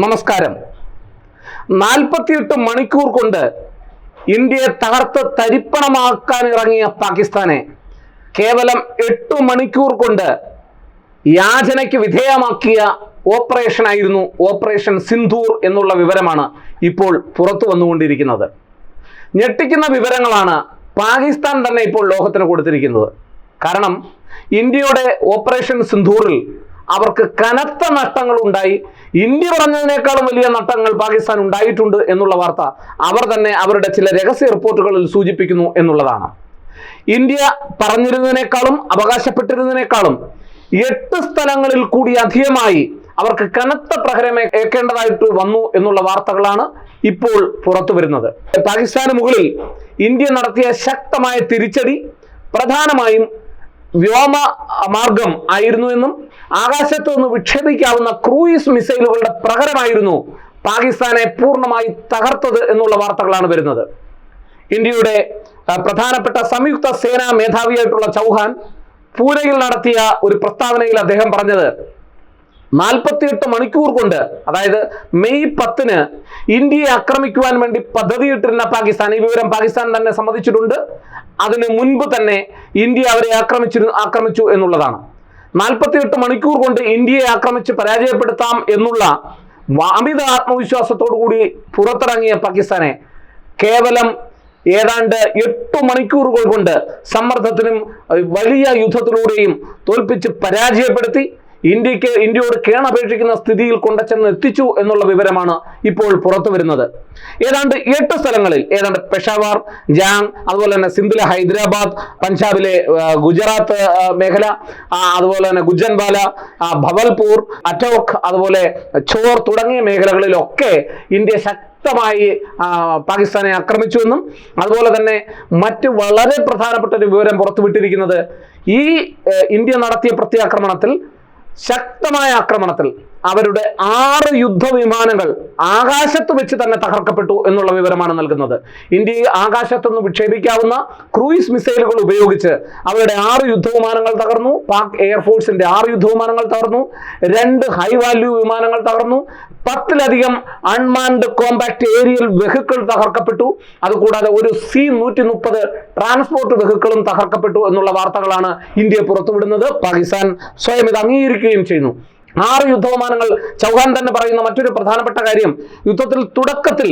നമസ്കാരം. 48 മണിക്കൂർ കൊണ്ട് ഇന്ത്യയെ തകർത്ത് തരിപ്പണമാക്കാൻ ഇറങ്ങിയ പാകിസ്ഥാനെ കേവലം 8 മണിക്കൂർ കൊണ്ട് യാചനയ്ക്ക് വിധേയമാക്കിയ ഓപ്പറേഷനായിരുന്നു ഓപ്പറേഷൻ സിന്ദൂർ എന്നുള്ള വിവരമാണ് ഇപ്പോൾ പുറത്തു വന്നുകൊണ്ടിരിക്കുന്നത്. ഞെട്ടിക്കുന്ന വിവരങ്ങളാണ് പാകിസ്ഥാൻ തന്നെ ഇപ്പോൾ ലോകത്തിന് കൊടുത്തിരിക്കുന്നത്. കാരണം ഇന്ത്യയുടെ ഓപ്പറേഷൻ സിന്ദൂറിൽ അവർക്ക് കനത്ത നഷ്ടങ്ങൾ ഉണ്ടായി. ഇന്ത്യ പറഞ്ഞതിനേക്കാളും വലിയ നഷ്ടങ്ങൾ പാകിസ്ഥാൻ ഉണ്ടായിട്ടുണ്ട് എന്നുള്ള വാർത്ത അവർ തന്നെ അവരുടെ ചില രഹസ്യ റിപ്പോർട്ടുകളിൽ സൂചിപ്പിക്കുന്നു എന്നുള്ളതാണ്. ഇന്ത്യ പറഞ്ഞിരുന്നതിനേക്കാളും അവകാശപ്പെട്ടിരുന്നതിനേക്കാളും 8 സ്ഥലങ്ങളിൽ കൂടി അധികമായി അവർക്ക് കനത്ത പ്രഹരം ഏൽക്കേണ്ടതായിട്ട് വന്നു എന്നുള്ള വാർത്തകളാണ് ഇപ്പോൾ പുറത്തു വരുന്നത്. പാകിസ്ഥാന് മുകളിൽ ഇന്ത്യ നടത്തിയ ശക്തമായ തിരിച്ചടി പ്രധാനമായും വ്യോമ മാർഗം ആയിരുന്നു എന്നും ആകാശത്ത് നിന്ന് വിക്ഷേപിക്കാവുന്ന ക്രൂയിസ് മിസൈലുകളുടെ പ്രഹരമായിരുന്നു പാകിസ്ഥാനെ പൂർണ്ണമായി തകർത്തത് എന്നുള്ള വാർത്തകളാണ് വരുന്നത്. ഇന്ത്യയുടെ പ്രധാനപ്പെട്ട സംയുക്ത സേനാ മേധാവിയായിട്ടുള്ള ചൗഹാൻ പൂനെയിൽ നടത്തിയ ഒരു പ്രസ്താവനയിൽ അദ്ദേഹം പറഞ്ഞത് 48 മണിക്കൂർ കൊണ്ട്, അതായത് മെയ് 10 ഇന്ത്യയെ ആക്രമിക്കുവാൻ വേണ്ടി പദ്ധതിയിട്ടിരുന്ന പാകിസ്ഥാൻ, ഈ വിവരം പാകിസ്ഥാൻ തന്നെ സമ്മതിച്ചിട്ടുണ്ട്, അതിന് മുൻപ് തന്നെ ഇന്ത്യ അവരെ ആക്രമിച്ചു എന്നുള്ളതാണ്. 48 മണിക്കൂർ കൊണ്ട് ഇന്ത്യയെ ആക്രമിച്ച് പരാജയപ്പെടുത്താം എന്നുള്ള അമിത ആത്മവിശ്വാസത്തോടു കൂടി പുറത്തിറങ്ങിയ പാകിസ്ഥാനെ കേവലം ഏതാണ്ട് 8 മണിക്കൂറുകൾ കൊണ്ട് സമ്മർദ്ദത്തിനും വലിയ യുദ്ധത്തിലൂടെയും തോൽപ്പിച്ച് പരാജയപ്പെടുത്തി ഇന്ത്യയോട് കേണപേക്ഷിക്കുന്ന സ്ഥിതിയിൽ കൊണ്ടുചെന്ന് എത്തിച്ചു എന്നുള്ള വിവരമാണ് ഇപ്പോൾ പുറത്തു വരുന്നത്. ഏതാണ്ട് 8 സ്ഥലങ്ങളിൽ, ഏതാണ്ട് പെഷാവർ, ജാങ്, അതുപോലെ തന്നെ സിന്ധിലെ ഹൈദരാബാദ്, പഞ്ചാബിലെ ഗുജറാത്ത് മേഖല, അതുപോലെ തന്നെ ഗുജൻവാല, ഭവൽപൂർ, അറ്റോക്, അതുപോലെ ചോർ തുടങ്ങിയ മേഖലകളിലൊക്കെ ഇന്ത്യ ശക്തമായി പാകിസ്ഥാനെ ആക്രമിച്ചുവെന്നും അതുപോലെ തന്നെ മറ്റ് വളരെ പ്രധാനപ്പെട്ട ഒരു വിവരം പുറത്തുവിട്ടിരിക്കുന്നത് ഈ ഇന്ത്യ നടത്തിയ പ്രത്യാക്രമണത്തിൽ, ശക്തമായ ആക്രമണത്തിൽ അവരുടെ 6 യുദ്ധവിമാനങ്ങൾ ആകാശത്ത് വെച്ച് തന്നെ തകർക്കപ്പെട്ടു എന്നുള്ള വിവരമാണ് നൽകുന്നത്. ഇന്ത്യയെ ആകാശത്തുനിന്ന് വിക്ഷേപിക്കാവുന്ന ക്രൂയിസ് മിസൈലുകൾ ഉപയോഗിച്ച് അവരുടെ 6 യുദ്ധവിമാനങ്ങൾ തകർന്നു. പാക് എയർഫോഴ്സിന്റെ 6 യുദ്ധവിമാനങ്ങൾ തകർന്നു. 2 ഹൈ വാല്യൂ വിമാനങ്ങൾ തകർന്നു. 10ലധികം അൺമാൻഡ് കോമ്പാക്ട് ഏരിയൽ വെഹിക്കിൾ തകർക്കപ്പെട്ടു. അതുകൂടാതെ ഒരു C-130 ട്രാൻസ്പോർട്ട് വെഹിക്കിളും തകർക്കപ്പെട്ടു എന്നുള്ള വാർത്തകളാണ് ഇന്ത്യ പുറത്തുവിടുന്നത്. പാകിസ്ഥാൻ സ്വയം ഇത് അംഗീകരിക്കുകയും ചെയ്യുന്നു. 6 യുദ്ധവിമാനങ്ങൾ. ചൗഹാൻ തന്നെ പറയുന്ന മറ്റൊരു പ്രധാനപ്പെട്ട കാര്യം, യുദ്ധത്തിൽ തുടക്കത്തിൽ,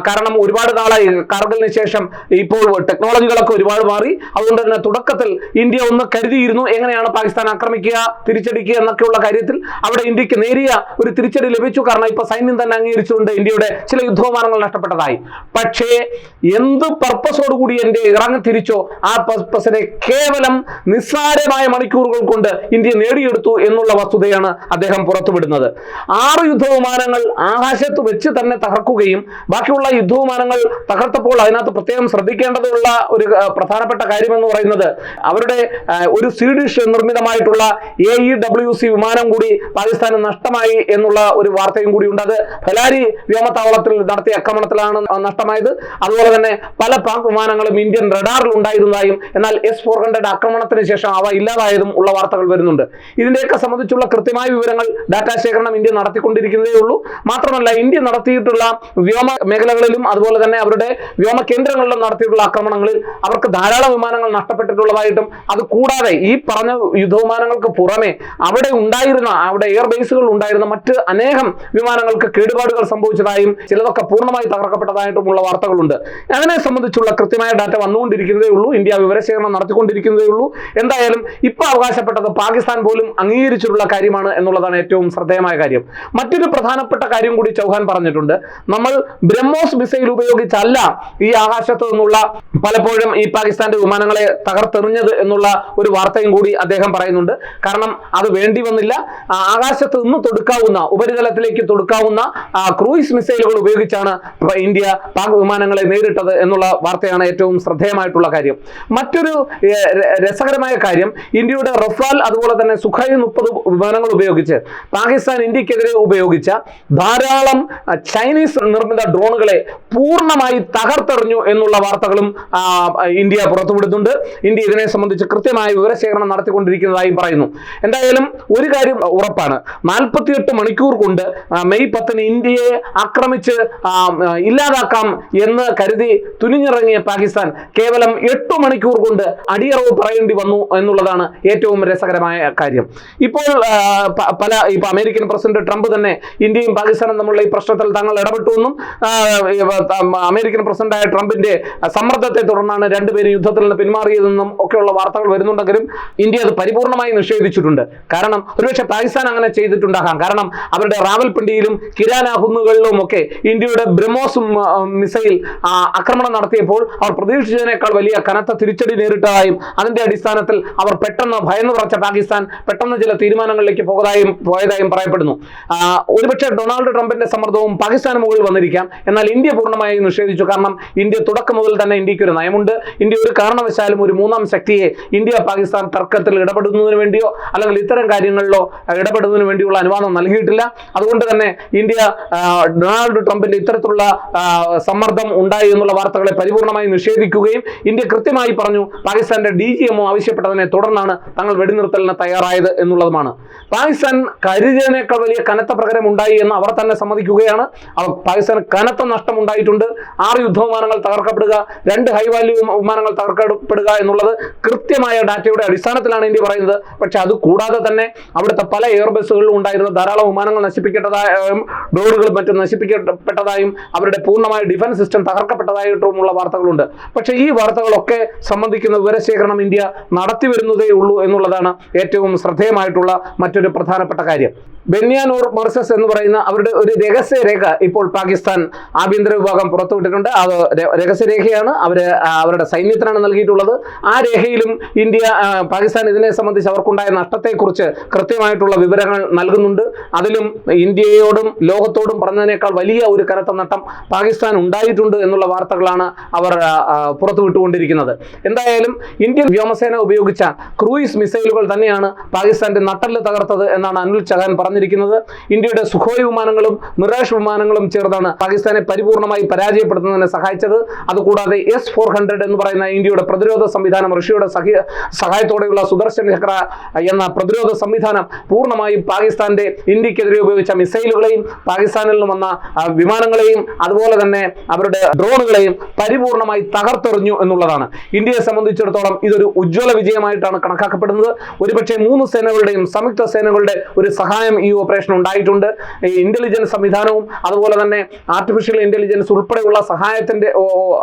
കാരണം ഒരുപാട് നാളായി കാർഗിലിന് ശേഷം ഇപ്പോൾ ടെക്നോളജികളൊക്കെ ഒരുപാട് മാറി, അതുകൊണ്ട് തന്നെ തുടക്കത്തിൽ ഇന്ത്യ ഒന്ന് കരുതിയിരുന്നു എങ്ങനെയാണ് പാകിസ്ഥാൻ ആക്രമിക്കുക, തിരിച്ചടിക്കുക എന്നൊക്കെയുള്ള കാര്യത്തിൽ. അവിടെ ഇന്ത്യക്ക് നേരിയ ഒരു തിരിച്ചടി ലഭിച്ചു. കാരണം ഇപ്പൊ സൈന്യം തന്നെ അംഗീകരിച്ചുകൊണ്ട് ഇന്ത്യയുടെ ചില യുദ്ധവിമാനങ്ങൾ നഷ്ടപ്പെട്ടതായി. പക്ഷേ എന്ത് പർപ്പസോടുകൂടി ഇന്ത്യ ഇറങ്ങി തിരിച്ചോ ആ പർപ്പസിനെ കേവലം നിസ്സാരമായ മണിക്കൂറുകൾ കൊണ്ട് ഇന്ത്യ നേടിയെടുത്തു എന്നുള്ള വസ്തുതയാണ് അദ്ദേഹം പുറത്തുവിടുന്നത്. 6 യുദ്ധവിമാനങ്ങൾ ആകാശത്ത് വെച്ച് തന്നെ തകർക്കുകയും ബാക്കിയുള്ള യുദ്ധവിമാനങ്ങൾ തകർത്തപ്പോൾ അതിനകത്ത് പ്രത്യേകം ശ്രദ്ധിക്കേണ്ടതുള്ള ഒരു പ്രധാനപ്പെട്ട കാര്യം എന്ന് പറയുന്നത്, അവരുടെ ഒരു സ്വീഡിഷ് നിർമ്മിതമായിട്ടുള്ള AEWC വിമാനം കൂടി പാകിസ്ഥാന് നഷ്ടമായി എന്നുള്ള ഒരു വാർത്തയും കൂടി ഉണ്ട്. അത് ഫലാരി വ്യോമത്താവളത്തിൽ നടത്തിയ ആക്രമണത്തിലാണ് നഷ്ടമായത്. അതുപോലെ തന്നെ പല പാക് വിമാനങ്ങളും ഇന്ത്യൻ റഡാറിൽ ഉണ്ടായിരുന്നതായും എന്നാൽ S-400 ആക്രമണത്തിന് ശേഷം അവ ഇല്ലാതായതും ഉള്ള വാർത്തകൾ വരുന്നുണ്ട്. ഇതിനെയൊക്കെ സംബന്ധിച്ചുള്ള കൃത്യമായ വിവരങ്ങൾ, ഡാറ്റാ ശേഖരണം ഇന്ത്യ നടത്തിക്കൊണ്ടിരിക്കുന്നതേ ഉള്ളൂ. മാത്രമല്ല, ഇന്ത്യ നടത്തിയിട്ടുള്ള വ്യോമ മേഖലകളിലും അതുപോലെ തന്നെ അവരുടെ വ്യോമ കേന്ദ്രങ്ങളിലും നടത്തിയിട്ടുള്ള ആക്രമണങ്ങളിൽ അവർക്ക് ധാരാളം വിമാനങ്ങൾ നഷ്ടപ്പെട്ടിട്ടുള്ളതായിട്ടും, അത് കൂടാതെ ഈ പറഞ്ഞ യുദ്ധവിമാനങ്ങൾക്ക് പുറമെ അവിടെ എയർ ബേസുകൾ ഉണ്ടായിരുന്ന മറ്റ് അനേകം വിമാനങ്ങൾക്ക് കേടുപാടുകൾ സംഭവിച്ചതായും ചിലതൊക്കെ പൂർണ്ണമായി തകർക്കപ്പെട്ടതായിട്ടുമുള്ള വാർത്തകളുണ്ട്. അതിനെ സംബന്ധിച്ചുള്ള കൃത്യമായ ഡാറ്റ വന്നുകൊണ്ടിരിക്കുന്നതേ ഉള്ളൂ. ഇന്ത്യ വിവരശേഖരണം നടത്തിക്കൊണ്ടിരിക്കുന്നതേ ഉള്ളൂ. എന്തായാലും ഇപ്പോൾ അവകാശപ്പെട്ടത് പാകിസ്ഥാൻ പോലും അംഗീകരിച്ചിട്ടുള്ള കാര്യമാണ് എന്നുള്ളതാണ് ഏറ്റവും ശ്രദ്ധേയമായ കാര്യം. മറ്റൊരു പ്രധാനപ്പെട്ട കാര്യം കൂടി ചൗഹാൻ പറഞ്ഞിട്ടുണ്ട്. നമ്മൾ ബ്രഹ്മോസ് മിസൈൽ ഉപയോഗിച്ചല്ല ഈ ആകാശത്ത് നിന്നുള്ള പലപ്പോഴും ഈ പാകിസ്ഥാന്റെ വിമാനങ്ങളെ തകർത്തെറിഞ്ഞത് എന്നുള്ള ഒരു വാർത്തയും കൂടി അദ്ദേഹം പറയുന്നുണ്ട്. കാരണം അത് വേണ്ടി വന്നില്ല. ആകാശത്ത് നിന്ന് തൊടുക്കാവുന്ന, ഉപരിതലത്തിലേക്ക് തൊടുക്കാവുന്ന ക്രൂയിസ് മിസൈലുകൾ ഉപയോഗിച്ചാണ് ഇന്ത്യ പാക് വിമാനങ്ങളെ നേരിട്ടത് എന്നുള്ള വാർത്തയാണ് ഏറ്റവും ശ്രദ്ധേയമായിട്ടുള്ള കാര്യം. മറ്റൊരു രസകരമായ കാര്യം, ഇന്ത്യയുടെ റഫാൽ അതുപോലെ തന്നെ സുഖായ് 30 വിമാനങ്ങൾ ഉപയോഗിച്ച് ഉപയോഗിച്ച് പാകിസ്ഥാൻ ഇന്ത്യക്കെതിരെ ഉപയോഗിച്ച ധാരാളം ചൈനീസ് നിർമ്മിത ഡ്രോണുകളെ പൂർണ്ണമായി തകർത്തെറിഞ്ഞു എന്നുള്ള വാർത്തകളും ഇന്ത്യ പുറത്തുവിടുന്നുണ്ട്. ഇന്ത്യ ഇതിനെ സംബന്ധിച്ച് കൃത്യമായ വിവരശേഖരണം നടത്തിക്കൊണ്ടിരിക്കുന്നതായും പറയുന്നു. എന്തായാലും ഒരു കാര്യം ഉറപ്പാണ്, 48 മണിക്കൂർ കൊണ്ട് മെയ് 10 ഇന്ത്യയെ ആക്രമിച്ച് ഇല്ലാതാക്കാം എന്ന് കരുതി തുനിഞ്ഞിറങ്ങിയ പാകിസ്ഥാൻ കേവലം 8 മണിക്കൂർ കൊണ്ട് അടിയറവ് പറയേണ്ടി വന്നു എന്നുള്ളതാണ് ഏറ്റവും രസകരമായ കാര്യം. ഇപ്പോൾ അമേരിക്കൻ പ്രസിഡന്റ് ട്രംപ് തന്നെ ഇന്ത്യയും പാകിസ്ഥാനും തമ്മിലുള്ള ഈ പ്രശ്നത്തിൽ തങ്ങൾ ഇടപെട്ടുവെന്നും അമേരിക്കൻ പ്രസിഡന്റായ ട്രംപിന്റെ സമ്മർദ്ദത്തെ തുടർന്നാണ് രണ്ടുപേരും യുദ്ധത്തിൽ നിന്ന് പിന്മാറിയതെന്നും ഒക്കെയുള്ള വാർത്തകൾ വരുന്നുണ്ടെങ്കിലും ഇന്ത്യ അത് പരിപൂർണമായി നിഷേധിച്ചിട്ടുണ്ട്. കാരണം ഒരുപക്ഷെ പാകിസ്ഥാൻ അങ്ങനെ ചെയ്തിട്ടുണ്ടാകാം. കാരണം അവരുടെ റാവൽപിണ്ടിയിലും കിരാന കുന്നുകളിലും ഒക്കെ ഇന്ത്യയുടെ ബ്രഹ്മോസ് മിസൈൽ ആക്രമണം നടത്തിയപ്പോൾ അവർ പ്രതീക്ഷിച്ചതിനേക്കാൾ വലിയ കനത്ത തിരിച്ചടി നേരിട്ടതായും അതിന്റെ അടിസ്ഥാനത്തിൽ അവർ പെട്ടെന്ന് ഭയന്നു പറച്ച പാകിസ്ഥാൻ പെട്ടെന്ന് ചില തീരുമാനങ്ങളിലേക്ക് പോയതായും പറയപ്പെടുന്നു. ഒരുപക്ഷെ ഡൊണാൾഡ് ട്രംപിന്റെ സമ്മർദ്ദവും പാകിസ്ഥാന് മുകളിൽ വന്നിരിക്കാം. എന്നാൽ ഇന്ത്യ പൂർണ്ണമായി നിഷേധിച്ചു. കാരണം ഇന്ത്യ തുടക്കം മുതൽ തന്നെ ഇന്ത്യക്ക് ഒരു നയമുണ്ട്. ഇന്ത്യ ഒരു കാരണവശാലും ഒരു മൂന്നാം ശക്തിയെ ഇന്ത്യ പാകിസ്ഥാൻ തർക്കത്തിൽ ഇടപെടുന്നതിന് വേണ്ടിയോ അല്ലെങ്കിൽ ഇത്തരം കാര്യങ്ങളിലോ ഇടപെടുന്നതിന് വേണ്ടിയുള്ള അനുവാദം നൽകിയിട്ടില്ല. അതുകൊണ്ട് തന്നെ ഇന്ത്യ ഡൊണാൾഡ് ട്രംപിന്റെ ഇത്തരത്തിലുള്ള സമ്മർദ്ദം ഉണ്ടായി എന്നുള്ള വാർത്തകളെ പരിപൂർണമായി നിഷേധിക്കുകയും ഇന്ത്യ കൃത്യമായി പറഞ്ഞു പാകിസ്ഥാന്റെ DGMO ആവശ്യപ്പെട്ടതിനെ തുടർന്നാണ് തങ്ങൾ വെടിനിർത്തലിന് തയ്യാറായത് എന്നുള്ളതുമാണ്. പാകിസ്ഥാൻ കരുതിയതിനേക്കാൾ വലിയ കനത്ത പ്രകരം ഉണ്ടായി എന്ന് അവർ തന്നെ സമ്മതിക്കുകയാണ്. പാകിസ്ഥാന് കനത്ത നഷ്ടം ഉണ്ടായിട്ടുണ്ട്. 6 യുദ്ധവിമാനങ്ങൾ തകർക്കപ്പെടുക, 2 ഹൈ വാല്യൂ വിമാനങ്ങൾ തകർക്കപ്പെടുക എന്നുള്ളത് കൃത്യമായ ഡാറ്റയുടെ അടിസ്ഥാനത്തിലാണ് ഇന്ത്യ പറയുന്നത്. പക്ഷെ അത് കൂടാതെ തന്നെ അവിടുത്തെ പല എയർബേസുകളിലും ഉണ്ടായിരുന്ന ധാരാളം വിമാനങ്ങൾ നശിപ്പിക്കപ്പെട്ടതായും ഡ്രോണുകളും മറ്റും നശിപ്പിക്കപ്പെട്ടതായും അവരുടെ പൂർണ്ണമായ ഡിഫൻസ് സിസ്റ്റം തകർക്കപ്പെട്ടതായിട്ടുമുള്ള വാർത്തകളുണ്ട്. പക്ഷേ ഈ വാർത്തകളൊക്കെ സംബന്ധിക്കുന്ന വിവരശേഖരണം ഇന്ത്യ നടത്തി വരുന്നതേ ഉള്ളൂ എന്നുള്ളതാണ് ഏറ്റവും ശ്രദ്ധേയമായിട്ടുള്ള മറ്റൊരു പ്രധാനപ്പെട്ട കാര്യം. ബെന്യാനൂർ മർസസ് എന്ന് പറയുന്ന അവരുടെ ഒരു രഹസ്യരേഖ ഇപ്പോൾ പാകിസ്ഥാൻ ആഭ്യന്തര വിഭാഗം പുറത്തുവിട്ടിട്ടുണ്ട്. അത് രഹസ്യരേഖയാണ്, അവരുടെ സൈന്യത്തിനാണ് നൽകിയിട്ടുള്ളത്. ആ രേഖയിലും ഇന്ത്യ പാകിസ്ഥാൻ ഇതിനെ സംബന്ധിച്ച് അവർക്കുണ്ടായ നഷ്ടത്തെക്കുറിച്ച് കൃത്യമായിട്ടുള്ള വിവരങ്ങൾ നൽകുന്നുണ്ട്. അതിലും ഇന്ത്യയോടും ലോകത്തോടും പറഞ്ഞതിനേക്കാൾ വലിയ ഒരു കനത്ത നഷ്ടം പാകിസ്ഥാൻ ഉണ്ടായിട്ടുണ്ട് എന്നുള്ള വാർത്തകളാണ് അവർ പുറത്തുവിട്ടുകൊണ്ടിരിക്കുന്നത്. എന്തായാലും ഇന്ത്യൻ വ്യോമസേന ഉപയോഗിച്ച ക്രൂയിസ് മിസൈലുകൾ തന്നെയാണ് പാകിസ്ഥാന്റെ നട്ടെല്ല് തകർത്തത് എന്നാണ് അനിൽ ചഹാൻ പറഞ്ഞിരിക്കുന്നത്. ഇന്ത്യയുടെ സുഖോയ് വിമാനങ്ങളും മിറാഷ് വിമാനങ്ങളും ചേർന്നാണ് പാകിസ്ഥാനെ പരിപൂർണമായി പരാജയപ്പെടുത്തുന്നതിനെ സഹായിച്ചത്. അതുകൂടാതെ S-400 എന്ന് പറയുന്ന ഇന്ത്യയുടെ പ്രതിരോധ സംവിധാനം, റഷ്യയുടെ സഹായത്തോടെയുള്ള സുദർശൻ ചക്ര എന്ന പ്രതിരോധ സംവിധാനം പൂർണ്ണമായും പാകിസ്ഥാന്റെ ഇന്ത്യക്കെതിരെ ഉപയോഗിച്ച മിസൈലുകളെയും പാകിസ്ഥാനിൽ നിന്ന് വന്ന വിമാനങ്ങളെയും അതുപോലെ തന്നെ അവരുടെ ഡ്രോണുകളെയും പരിപൂർണമായി തകർത്തെറിഞ്ഞു എന്നുള്ളതാണ്. ഇന്ത്യയെ സംബന്ധിച്ചിടത്തോളം ഇതൊരു ഉജ്ജ്വല വിജയമായിട്ടാണ് കണക്കാക്കപ്പെടുന്നത്. ഒരുപക്ഷെ 3 സേനകളുടെയും സംയുക്ത സേനകളുടെ ഒരു സഹായം ഈ ഓപ്പറേഷൻ ഉണ്ടായിട്ടുണ്ട്. ഇന്റലിജൻസ് സംവിധാനവും അതുപോലെ തന്നെ ആർട്ടിഫിഷ്യൽ ഇന്റലിജൻസ് ഉൾപ്പെടെയുള്ള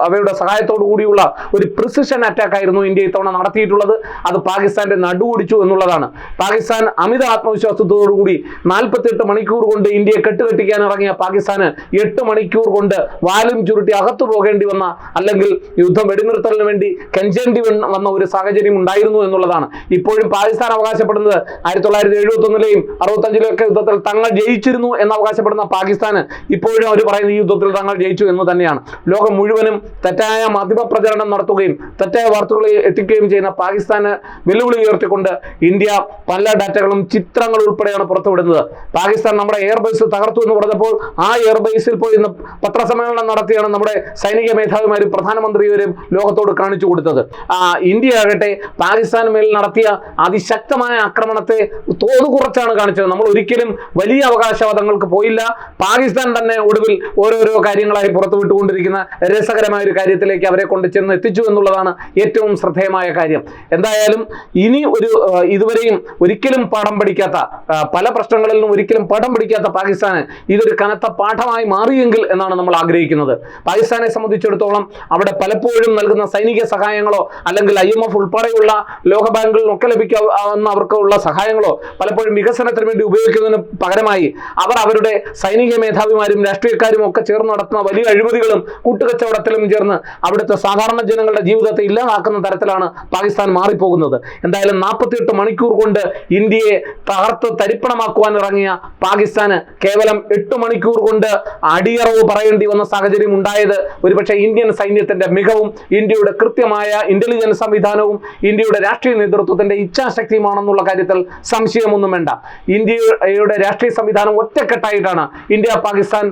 അവയുടെ സഹായത്തോടു കൂടിയുള്ള ഒരു പ്രിസിഷൻ അറ്റാക്ക് ആയിരുന്നു ഇന്ത്യ ഇത്തവണ നടത്തിയിട്ടുള്ളത്. അത് പാകിസ്ഥാന്റെ നടുവൊടിച്ചു എന്നുള്ളതാണ്. പാകിസ്ഥാൻ അമിത ആത്മവിശ്വാസത്തോടുകൂടി 48 മണിക്കൂർ കൊണ്ട് ഇന്ത്യയെ കെട്ടുകെട്ടിക്കാൻ ഇറങ്ങിയ പാകിസ്ഥാന് 8 മണിക്കൂർ കൊണ്ട് വാലും ചുരുട്ടി അകത്തു പോകേണ്ടി വന്ന, അല്ലെങ്കിൽ യുദ്ധം വെടിനിർത്തലിന് വേണ്ടി കെഞ്ചേണ്ടി വന്ന ഒരു സാഹചര്യം ഉണ്ടായിരുന്നു എന്നുള്ളതാണ്. ഇപ്പോഴും പാകിസ്ഥാൻ അവകാശപ്പെടുന്നത് 1971-ലെയും 65-ലെയും ഒക്കെ യുദ്ധത്തിൽ തങ്ങൾ ജയിച്ചിരുന്നു എന്ന് അവകാശപ്പെടുന്ന പാകിസ്ഥാന് ഇപ്പോഴും അവർ പറയുന്ന ഈ യുദ്ധത്തിൽ തങ്ങൾ ജയിച്ചു എന്ന് തന്നെയാണ്. ലോകം മുഴുവനും തെറ്റായ മാധ്യമ പ്രചരണം നടത്തുകയും തെറ്റായ വാർത്തകൾ എത്തിക്കുകയും ചെയ്യുന്ന പാകിസ്ഥാന് വെല്ലുവിളി ഉയർത്തിക്കൊണ്ട് ഇന്ത്യ പല ഡാറ്റകളും ചിത്രങ്ങളും ഉൾപ്പെടെയാണ് പുറത്തുവിടുന്നത്. പാകിസ്ഥാൻ നമ്മുടെ എയർബേസ് തകർത്തു എന്ന് പറഞ്ഞപ്പോൾ ആ എയർബേസിൽ പോയി ഇന്ന് പത്രസമ്മേളനം നടത്തിയാണ് നമ്മുടെ സൈനിക മേധാവിമാരും പ്രധാനമന്ത്രിവരും ലോകത്തോട് കാണിച്ചു കൊടുത്തത്. ഇന്ത്യ ആകട്ടെ പാകിസ്ഥാന് മേൽ നടത്തിയ അതിശക്തമായ ആക്രമണത്തെ തോത് കുറച്ചാണ് കാണിച്ചത്. നമ്മൾ ഒരിക്കലും വലിയ അവകാശവാദങ്ങൾക്ക് പോയില്ല. പാകിസ്ഥാൻ തന്നെ ഒടുവിൽ ഓരോരോ കാര്യങ്ങളായി പുറത്തുവിട്ടുകൊണ്ടിരിക്കുന്ന രസകരമായ ഒരു കാര്യത്തിലേക്ക് അവരെ കൊണ്ട് ചെന്ന് എത്തിച്ചു എന്നുള്ളതാണ് ഏറ്റവും ശ്രദ്ധേയമായ കാര്യം. എന്തായാലും ഇനി ഇതുവരെയും ഒരിക്കലും പാഠം പഠിക്കാത്ത, പല പ്രശ്നങ്ങളിൽ നിന്നും ഒരിക്കലും പാഠം പഠിക്കാത്ത പാകിസ്ഥാന് ഇതൊരു കനത്ത പാഠമായി മാറിയെങ്കിൽ എന്നാണ് നമ്മൾ ആഗ്രഹിക്കുന്നത്. പാകിസ്ഥാനെ സംബന്ധിച്ചിടത്തോളം അവിടെ പലപ്പോഴും നൽകുന്ന സൈനിക സഹായങ്ങളോ അല്ലെങ്കിൽ IMF ഉൾപ്പെടെയുള്ള ലോകബാങ്കുകളിൽ ഒക്കെ ലഭിക്കാവുന്ന അവർക്കുള്ള സഹായങ്ങളോ പലപ്പോഴും വികസനത്തിന് വേണ്ടി ഉപയോഗിക്കുന്നതിന് പകരമായി അവർ അവരുടെ സൈനിക മേധാവിമാരും രാഷ്ട്രീയക്കാരും ഒക്കെ ചേർന്ന് നടത്തുന്ന വലിയ അഴിമതികളും കൂട്ടുകച്ചവടത്തിലും ചേർന്ന് അവിടുത്തെ സാധാരണ ജനങ്ങളുടെ ജീവിതത്തെ ഇല്ലാതാക്കുന്ന തരത്തിലാണ് പാകിസ്ഥാൻ മാറിപ്പോകുന്നത്. എന്തായാലും 48 മണിക്കൂർ കൊണ്ട് ഇന്ത്യയെ തകർത്ത് തരിപ്പണമാക്കുവാൻ ഇറങ്ങിയ പാകിസ്ഥാന് കേവലം 8 മണിക്കൂർ കൊണ്ട് അടിയറവ് പറയേണ്ടി വന്ന സാഹചര്യം ഉണ്ടായത് ഒരുപക്ഷെ ഇന്ത്യൻ സൈന്യത്തിന്റെ മികവും ഇന്ത്യയുടെ കൃത്യമായ ഇന്റലിജൻസ് സംവിധാനവും ഇന്ത്യയുടെ രാഷ്ട്രീയ നേതൃത്വത്തിന്റെ ഇച്ഛാശക്തിയുമാണെന്നുള്ള കാര്യത്തിൽ സംശയമൊന്നും വേണ്ട. ഇന്ത്യയുടെ രാഷ്ട്രീയ സംവിധാനം ഒറ്റക്കെട്ടായിട്ടാണ് ഇന്ത്യ പാകിസ്ഥാൻ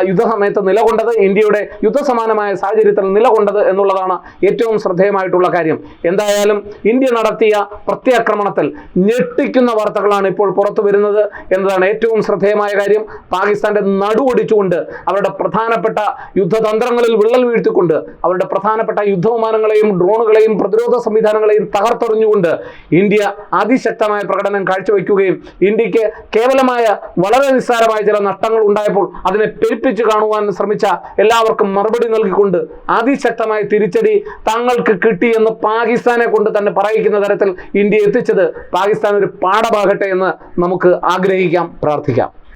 യുദ്ധസമയത്ത് നിലകൊണ്ടത്, ഇന്ത്യയുടെ യുദ്ധസമാനമായ സാഹചര്യത്തിൽ നിലകൊണ്ടത് എന്നുള്ളതാണ് ഏറ്റവും ശ്രദ്ധേയമായിട്ടുള്ള കാര്യം. എന്തായാലും ഇന്ത്യ നടത്തിയ പ്രത്യാക്രമണത്തിൽ ഞെട്ടിക്കുന്ന വാർത്തകളാണ് ഇപ്പോൾ പുറത്തു വരുന്നത് എന്നതാണ് ഏറ്റവും ശ്രദ്ധേയമായ കാര്യം. പാകിസ്ഥാന്റെ നടുവൊടിച്ചുകൊണ്ട് അവരുടെ പ്രധാനപ്പെട്ട യുദ്ധതന്ത്രങ്ങളിൽ വിള്ളൽ വീഴ്ത്തിക്കൊണ്ട് അവരുടെ പ്രധാനപ്പെട്ട യുദ്ധവിമാനങ്ങളെയും ഡ്രോണുകളെയും പ്രതിരോധ സംവിധാനങ്ങളെയും തകർത്തെറിഞ്ഞുകൊണ്ട് ഇന്ത്യ അതിശക്തമായ പ്രകടനം കാഴ്ചവെക്കുകയും ഇന്ത്യക്ക് കേവലമായ വളരെ നിസ്സാരമായ ചില നഷ്ടങ്ങൾ ഉണ്ടായപ്പോൾ അതിനെ പെരുപ്പിച്ച് കാണുവാൻ ശ്രമിച്ച എല്ലാവർക്കും മറുപടി നൽകിക്കൊണ്ട് അതിശക്തമായ തിരിച്ചടി തങ്ങൾക്ക് കിട്ടിയെന്ന് പാകിസ്ഥാനെ കൊണ്ട് തന്നെ പറയിക്കുന്ന തരത്തിൽ ഇന്ത്യ എത്തിച്ചത് പാകിസ്ഥാൻ ഒരു പാഠമാകട്ടെ എന്ന് നമുക്ക് ആഗ്രഹിക്കാം, പ്രാർത്ഥിക്കാം.